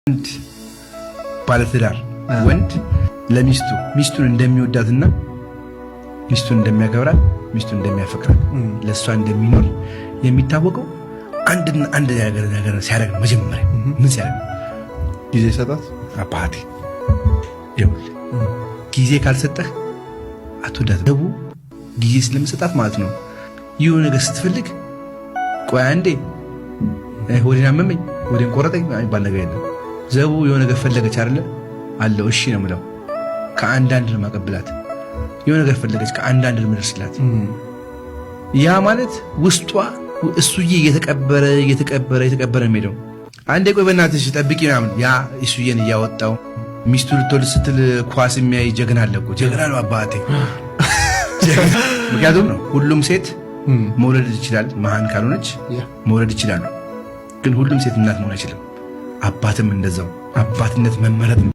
አንድ ባለትዳር ወንድ ሚስቱን እንደሚወዳትና ሚስቱን እንደሚያከብራት ሚስቱን እንደሚያፈቅራት ለሷ እንደሚኖር የሚታወቀው አንድ ነገር ሲያደርግ መጀመሪያ ምን ሲያደርግ ጊዜ ሰጣት። አባቴ ይኸውልህ ጊዜ ካልሰጠህ አትወዳትም። ጊዜ ስለምሰጣት ማለት ነው። የሆነ ነገር ስትፈልግ ቆይ አንዴ ወዴን አመመኝ ወዴን ቆረጠኝ አይባል ነገር የለም። ዘቡ የሆነ ነገር ፈለገች አይደለ አለው እሺ ነው የምለው። ከአንዳንድ ነው ማቀብላት። የሆነ ነገር ፈለገች ከአንዳንድ ነው የምደርስላት። ያ ማለት ውስጧ እሱዬ እየተቀበረ የሚሄደው አንዴ ቆይ በእናትሽ ጠብቂ ምናምን ያ እሱዬን እያወጣው ሚስቱ ልትወልድ ስትል ኳስ የሚያይ ጀግና አለ እኮ። ጀግና ነው አባቴ። ምክንያቱም ነው ሁሉም ሴት መውለድ ይችላል፣ መሃን ካልሆነች መውለድ ይችላል። ግን ሁሉም ሴት እናት መሆን አይችልም። አባትም እንደዛው። አባትነት መመረጥ ነው።